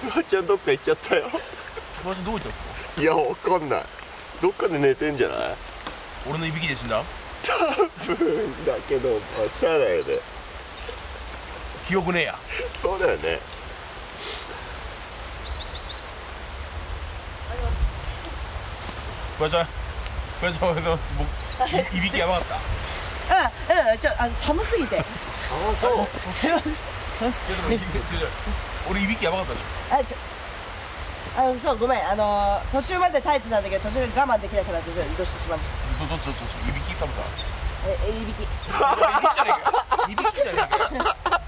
フワちゃんどっか行っちゃったよ。フワちゃんどこ行ったんですか？いやわかんない。どっかで寝てんじゃない？俺のいびきで死んだ？多分だけど、まあ、しゃあないよね。記憶ねえや。そうだよね。フワちゃんおはようございます。僕いびきやばかった。寒すぎて。ああそう。すいません。俺いびきやばかったでしょ。そうごめん途中まで耐えてたんだけど途中我慢できなくなって移動してしまいました。どっちいびき寒さ。いびき。いびきじゃねえか。